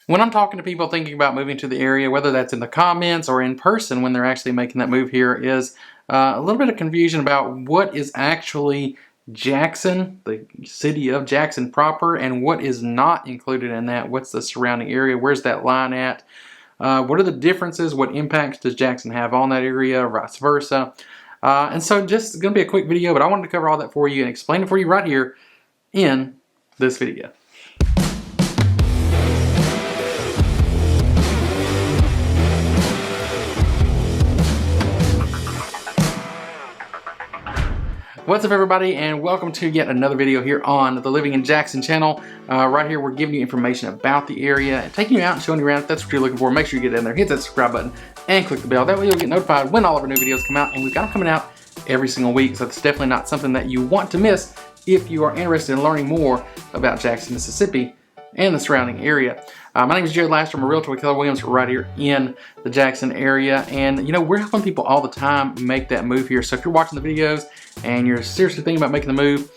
When I'm talking to people thinking about moving to the area, whether that's in the comments or in person when they're actually making that move here, is a little bit of confusion about what is actually Jackson, the city of Jackson proper, and what is not included in that. What's the surrounding area? Where's that line at? What are the differences? What impacts does Jackson have on that area, vice versa? And so just going to be a quick video, but I wanted to cover all that for you and explain it for you right here in this video. What's up, everybody, and welcome to yet another video here on the Living in Jackson channel. Right here we're giving you information about the area and taking you out and showing you around. If that's what you're looking for, make sure you get in there, hit that subscribe button, and click the bell. That way you'll get notified when all of our new videos come out, and we've got them coming out every single week, so it's definitely not something that you want to miss if you are interested in learning more about Jackson, Mississippi and the surrounding area. My name is Jared Laster. I'm a realtor with Keller Williams right here in the Jackson area, and you know, we're helping people all the time make that move here. So if you're watching the videos and you're seriously thinking about making the move,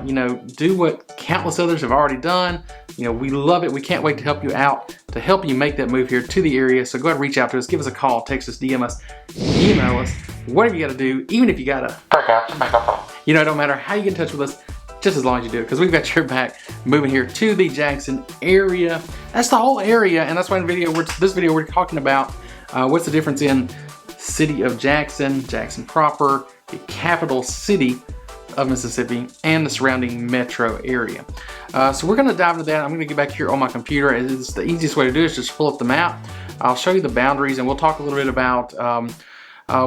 you know, do what countless others have already done. You know, we love it. We can't wait to help you out, to help you make that move here to the area. So go ahead and reach out to us, give us a call, text us, DM us, email us, whatever you got to do, even if you got to break out to make a phone. You know, it don't matter how you get in touch with us, just as long as you do it, because we've got your back moving here to the Jackson area. That's the whole area, and that's why in this video we're talking about what's the difference in city of Jackson, Jackson proper, the capital city of Mississippi, and the surrounding metro area. So we're going to dive into that. I'm going to get back here on my computer. It's the easiest way to do it is just pull up the map. I'll show you the boundaries, and we'll talk a little bit about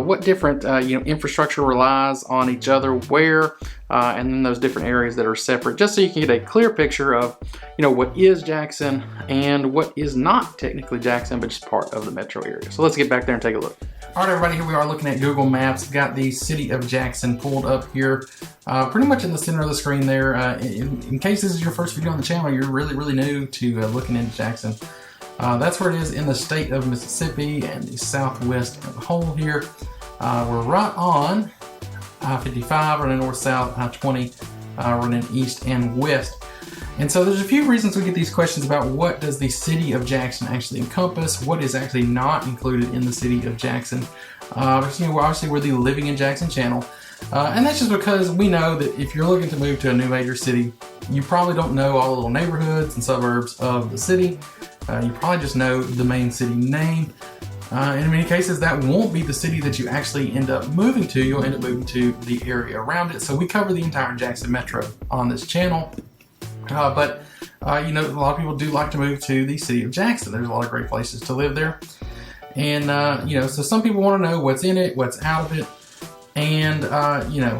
what different you know, infrastructure relies on each other, where, and then those different areas that are separate, just so you can get a clear picture of, you know, what is Jackson and what is not technically Jackson, but just part of the metro area. So let's get back there and take a look. All right, everybody, here we are looking at Google Maps. Got the city of Jackson pulled up here, pretty much in the center of the screen there. In case this is your first video on the channel, you're really new to looking into Jackson. That's where it is in the state of Mississippi and the southwest of the whole here. We're right on I-55 running north-south, I-20 running east and west. And so there's a few reasons we get these questions about what does the city of Jackson actually encompass, what is actually not included in the city of Jackson. You know, obviously we're the Living in Jackson channel, and that's just because we know that if you're looking to move to a new major city, you probably don't know all the little neighborhoods and suburbs of the city. You probably just know the main city name. In many cases, that won't be the city that you actually end up moving to. You'll end up moving to the area around it. So we cover the entire Jackson Metro on this channel. But you know, a lot of people do like to move to the city of Jackson. There's a lot of great places to live there. And you know, so some people want to know what's in it, what's out of it. And you know,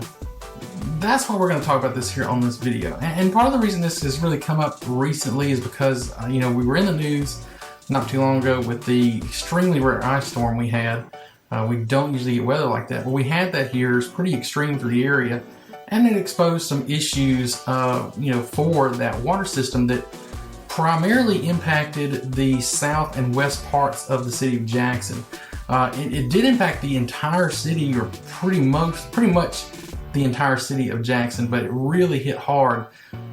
that's why we're going to talk about this here on this video. And part of the reason this has really come up recently is because, you know, we were in the news not too long ago with the extremely rare ice storm we had. We don't usually get weather like that, but we had that here. It's pretty extreme for the area, and it exposed some issues, you know, for that water system that primarily impacted the south and west parts of the city of Jackson. It did impact the entire city, or pretty much the entire city of Jackson, but it really hit hard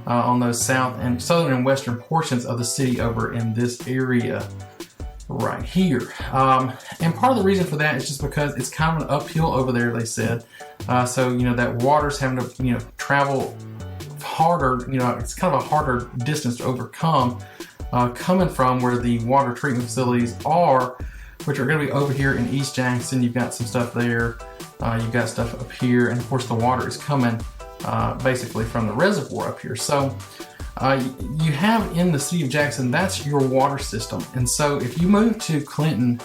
on those southern and western portions of the city over in this area right here. And part of the reason for that is just because it's kind of an uphill over there, they said. So, you know, that water's having to, you know, travel harder. You know, it's kind of a harder distance to overcome coming from where the water treatment facilities are, which are going to be over here in East Jackson. You've got some stuff there. You've got stuff up here, and of course the water is coming basically from the reservoir up here. So you have in the city of Jackson, that's your water system. And so if you move to Clinton,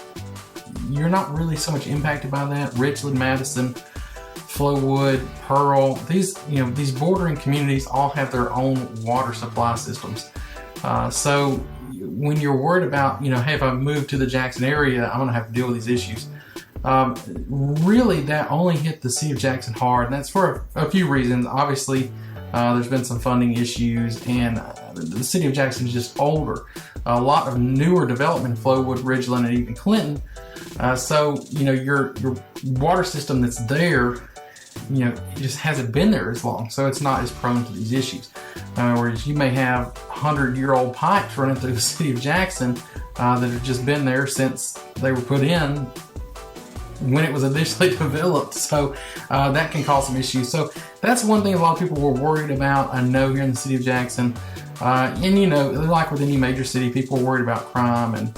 you're not really so much impacted by that. Richland, Madison, Flowood, Pearl, these, you know, these bordering communities all have their own water supply systems. So when you're worried about, you know, hey, if I move to the Jackson area, I'm going to have to deal with these issues. Really, that only hit the city of Jackson hard, and that's for a few reasons. Obviously, there's been some funding issues, and the city of Jackson is just older. A lot of newer development in Flowood, Ridgeland, and even Clinton. So, you know, your water system that's there it just hasn't been there as long, so it's not as prone to these issues. Whereas you may have 100-year-old pipes running through the city of Jackson that have just been there since they were put in when it was initially developed, so that can cause some issues. So that's one thing a lot of people were worried about, I know, here in the city of Jackson. And like with any major city, people are worried about crime and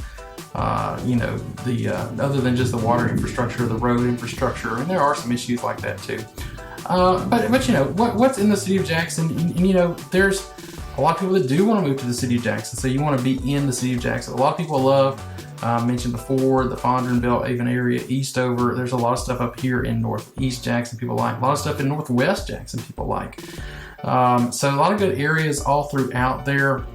other than just the water infrastructure, the road infrastructure, and there are some issues like that too. But what's in the city of Jackson, and there's a lot of people that do want to move to the city of Jackson, so you want to be in the city of Jackson. A lot of people love, mentioned before, the Fondren, Avon area, Eastover. There's a lot of stuff up here in Northeast Jackson people like. A lot of stuff in Northwest Jackson people like. So a lot of good areas all throughout there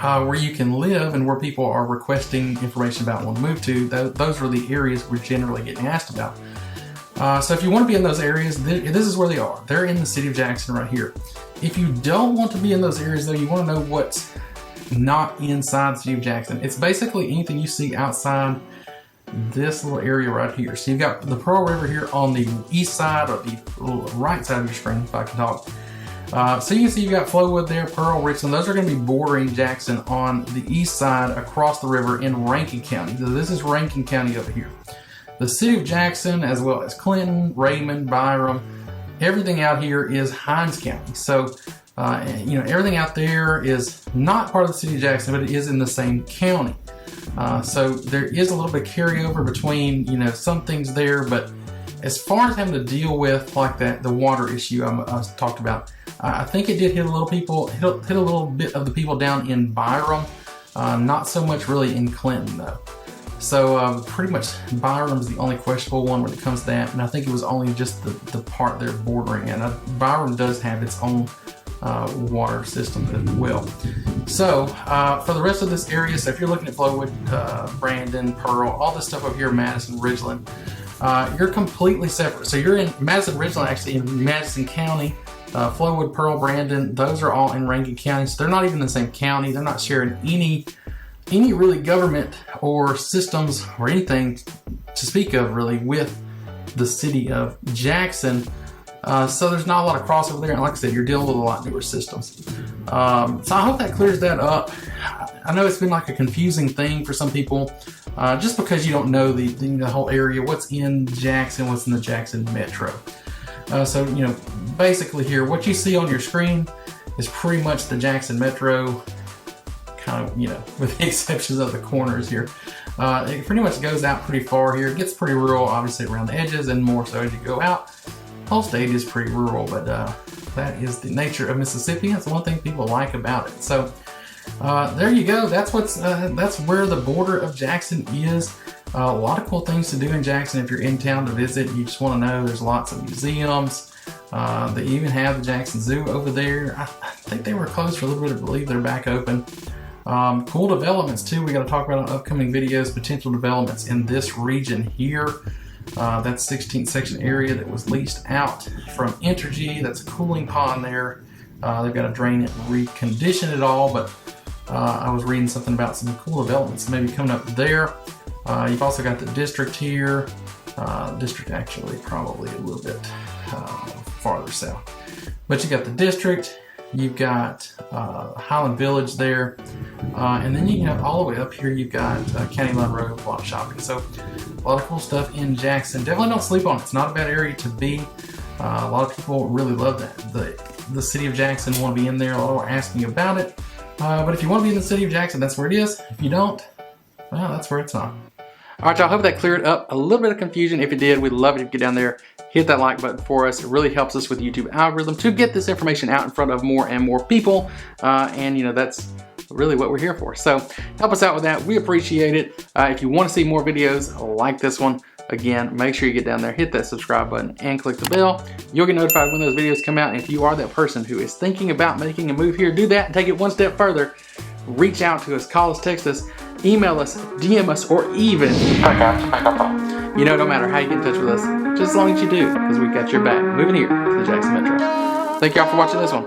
where you can live and where people are requesting information about want to move to. Those are the areas we're generally getting asked about. So if you want to be in those areas, this is where they are. They're in the city of Jackson right here. If you don't want to be in those areas though, you want to know what's not inside the city of Jackson. It's basically anything you see outside this little area right here. So you've got the Pearl River here on the east side, or the right side of your screen, if I can talk. So you can see you've got Flowwood there, Pearl, Richland. Those are going to be bordering Jackson on the east side across the river in Rankin County. So this is Rankin County over here. The city of Jackson, as well as Clinton, Raymond, Byram, everything out here is Hinds County. So everything out there is not part of the city of Jackson, but it is in the same county. So there is a little bit of carryover between, some things there, but as far as having to deal with like that, the water issue I talked about, I think it did hit a little bit of the people down in Byram, not so much really in Clinton though. So pretty much Byram's the only questionable one when it comes to that, and I think it was only just the part they're bordering, and Byram does have its own water system as well. So for the rest of this area, so if you're looking at Flowwood, Brandon, Pearl, all this stuff up here, Madison, Ridgeland, you're completely separate. So you're in Madison, Ridgeland, actually in Madison County. Flowwood, Pearl, Brandon, those are all in Rankin County, so they're not even in the same county. They're not sharing any really government or systems or anything to speak of really with the city of Jackson. So there's not a lot of crossover there, and like I said, you're dealing with a lot newer systems. So I hope that clears that up. I know it's been like a confusing thing for some people, just because you don't know the whole area, what's in Jackson, what's in the Jackson Metro. So basically here, what you see on your screen is pretty much the Jackson Metro, kind of, with the exceptions of the corners here. It pretty much goes out pretty far here. It gets pretty rural, obviously, around the edges, and more so as you go out. The whole state is pretty rural, but that is the nature of Mississippi. That's the one thing people like about it. So there you go. That's where the border of Jackson is. A lot of cool things to do in Jackson if you're in town to visit. You just want to know there's lots of museums. They even have the Jackson Zoo over there. I think they were closed for a little bit. I believe they're back open. Cool developments too. We got to talk about in upcoming videos, potential developments in this region here. That's 16th section area that was leased out from Entergy. That's a cooling pond there. They've got to drain it and recondition it all, but I was reading something about some cool developments maybe coming up there. You've also got the district here. District actually probably a little bit farther south. But you got the district, you've got Highland Village there, and then you have all the way up here, you've got County Line Road, a lot of shopping. So a lot of cool stuff in Jackson. Definitely don't sleep on it. It's not a bad area to be. A lot of people really love that. The city of Jackson want to be in there. A lot are asking about it. But if you want to be in the city of Jackson, that's where it is. If you don't, well, that's where it's not. All right, y'all, hope that cleared up a little bit of confusion. If it did, we'd love it if you get down there, hit that like button for us. It really helps us with the YouTube algorithm to get this information out in front of more and more people. And that's really what we're here for. So help us out with that. We appreciate it. If you want to see more videos like this one, again, make sure you get down there, hit that subscribe button, and click the bell. You'll get notified when those videos come out. And if you are that person who is thinking about making a move here, do that and take it one step further. Reach out to us, call us, text us, email us, DM us, or even no matter how you get in touch with us, just as long as you do, because we got your back. Moving here to the Jackson Metro. Thank y'all for watching this one.